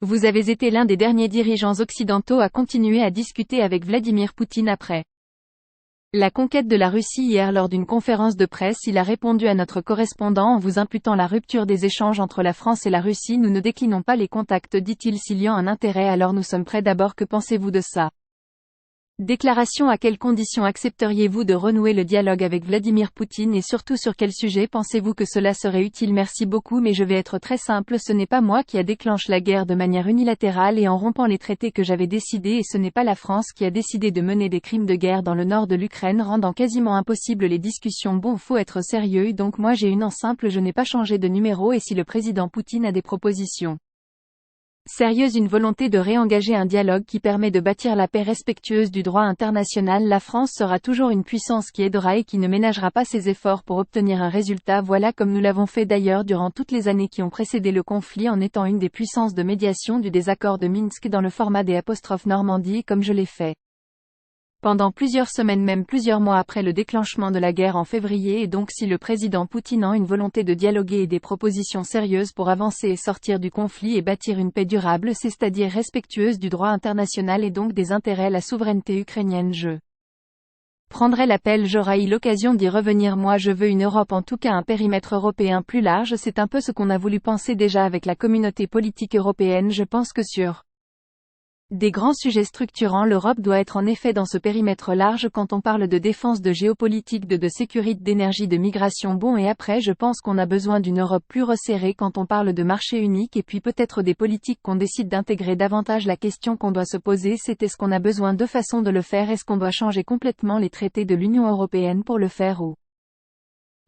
Vous avez été l'un des derniers dirigeants occidentaux à continuer à discuter avec Vladimir Poutine après la conquête de la Russie. Hier lors d'une conférence de presse, il a répondu à notre correspondant en vous imputant la rupture des échanges entre la France et la Russie. Nous ne déclinons pas les contacts, dit-il. S'il y a un intérêt, alors nous sommes prêts. D'abord, que pensez-vous de ça? Déclaration. À quelles conditions accepteriez-vous de renouer le dialogue avec Vladimir Poutine et surtout sur quel sujet pensez-vous que cela serait utile? Merci beaucoup, mais je vais être très simple, ce n'est pas moi qui a déclenché la guerre de manière unilatérale et en rompant les traités que j'avais décidés, et ce n'est pas la France qui a décidé de mener des crimes de guerre dans le nord de l'Ukraine, rendant quasiment impossible les discussions. Bon, faut être sérieux, donc moi j'ai une en simple, je n'ai pas changé de numéro, et si le président Poutine a des propositions sérieuse, une volonté de réengager un dialogue qui permet de bâtir la paix respectueuse du droit international, la France sera toujours une puissance qui aidera et qui ne ménagera pas ses efforts pour obtenir un résultat. Voilà, comme nous l'avons fait d'ailleurs durant toutes les années qui ont précédé le conflit, en étant une des puissances de médiation du désaccord de Minsk dans le format des Normandie, comme je l'ai fait pendant plusieurs semaines, même plusieurs mois après le déclenchement de la guerre en février. Et donc, si le président Poutine a une volonté de dialoguer et des propositions sérieuses pour avancer et sortir du conflit et bâtir une paix durable, c'est-à-dire respectueuse du droit international et donc des intérêts, la souveraineté ukrainienne, je prendrai l'appel, j'aurai eu l'occasion d'y revenir. Moi je veux une Europe, en tout cas un périmètre européen plus large. C'est un peu ce qu'on a voulu penser déjà avec la communauté politique européenne. Je pense que sur des grands sujets structurants, l'Europe doit être en effet dans ce périmètre large. Quand on parle de défense, de géopolitique, de sécurité, d'énergie, de migration, bon, et après je pense qu'on a besoin d'une Europe plus resserrée quand on parle de marché unique, et puis peut-être des politiques qu'on décide d'intégrer davantage. La question qu'on doit se poser, c'est est-ce qu'on a besoin de façons de le faire? Est-ce qu'on doit changer complètement les traités de l'Union européenne pour le faire, ou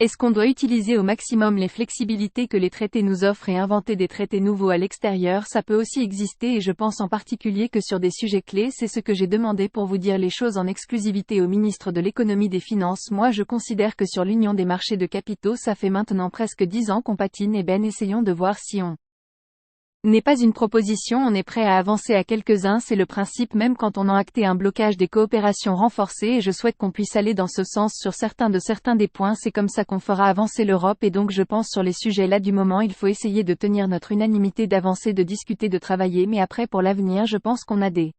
est-ce qu'on doit utiliser au maximum les flexibilités que les traités nous offrent et inventer des traités nouveaux à l'extérieur? Ça peut aussi exister, et je pense en particulier que sur des sujets clés, c'est ce que j'ai demandé pour vous dire les choses en exclusivité au ministre de l'économie des finances. Moi je considère que sur l'union des marchés de capitaux, ça fait maintenant presque 10 ans qu'on patine, et ben essayons de voir si on n'est pas une proposition, on est prêt à avancer à quelques-uns, c'est le principe même quand on a acté un blocage des coopérations renforcées, et je souhaite qu'on puisse aller dans ce sens sur certains des points. C'est comme ça qu'on fera avancer l'Europe, et donc je pense sur les sujets là du moment, il faut essayer de tenir notre unanimité, d'avancer, de discuter, de travailler, mais après pour l'avenir je pense qu'on a des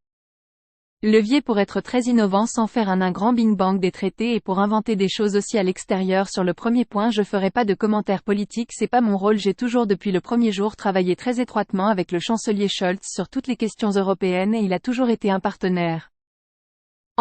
levier pour être très innovant sans faire un grand bing bang des traités, et pour inventer des choses aussi à l'extérieur. Sur le premier point, je ferai pas de commentaires politiques, c'est pas mon rôle. J'ai toujours depuis le premier jour travaillé très étroitement avec le chancelier Scholz sur toutes les questions européennes, et il a toujours été un partenaire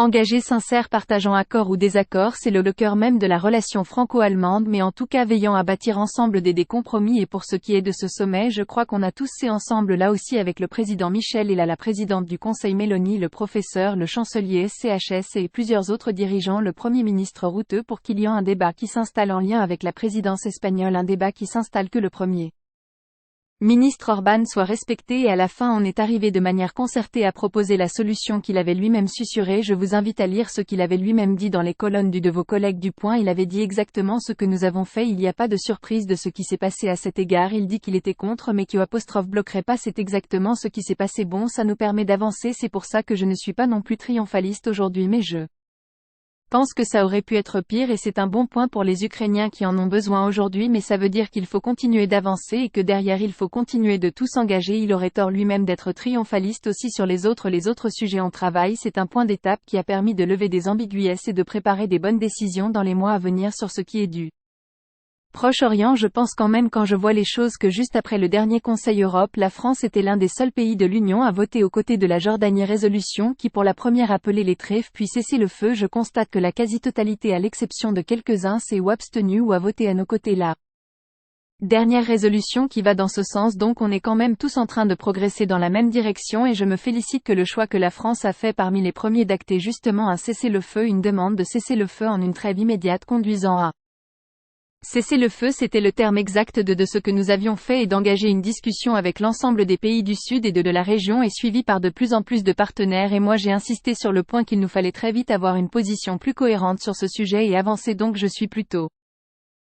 engagé, sincère, partageant accords ou désaccords, c'est le cœur même de la relation franco-allemande, mais en tout cas veillant à bâtir ensemble des compromis. Et pour ce qui est de ce sommet, je crois qu'on a tous fait ensemble là aussi avec le président Michel et la présidente du Conseil Mélanie, le professeur, le chancelier SCHS et plusieurs autres dirigeants, le Premier ministre Rutte, pour qu'il y ait un débat qui s'installe en lien avec la présidence espagnole, un débat qui s'installe que le Premier ministre Orban soit respecté, et à la fin on est arrivé de manière concertée à proposer la solution qu'il avait lui-même susurrée. Je vous invite à lire ce qu'il avait lui-même dit dans les colonnes de vos collègues du Point. Il avait dit exactement ce que nous avons fait, il n'y a pas de surprise de ce qui s'est passé à cet égard. Il dit qu'il était contre mais qu'il bloquerait pas, c'est exactement ce qui s'est passé. Bon, ça nous permet d'avancer, c'est pour ça que je ne suis pas non plus triomphaliste aujourd'hui, mais je pense que ça aurait pu être pire, et c'est un bon point pour les Ukrainiens qui en ont besoin aujourd'hui, mais ça veut dire qu'il faut continuer d'avancer et que derrière il faut continuer de tout s'engager. Il aurait tort lui-même d'être triomphaliste aussi sur les autres sujets. On travaille, c'est un point d'étape qui a permis de lever des ambiguïtés et de préparer des bonnes décisions dans les mois à venir sur ce qui est du Proche-Orient. Je pense quand même, quand je vois les choses, que juste après le dernier Conseil Europe, la France était l'un des seuls pays de l'Union à voter aux côtés de la Jordanie résolution qui pour la première appelait les trêves puis cesser le feu. Je constate que la quasi-totalité, à l'exception de quelques-uns, s'est ou abstenue ou a voté à nos côtés la dernière résolution qui va dans ce sens. Donc on est quand même tous en train de progresser dans la même direction, et je me félicite que le choix que la France a fait parmi les premiers d'acter justement un cessez-le-feu, une demande de cessez-le-feu en une trêve immédiate conduisant à cesser le feu, c'était le terme exact de ce que nous avions fait, et d'engager une discussion avec l'ensemble des pays du Sud et de la région, et suivi par de plus en plus de partenaires. Et moi j'ai insisté sur le point qu'il nous fallait très vite avoir une position plus cohérente sur ce sujet et avancer, donc je suis plutôt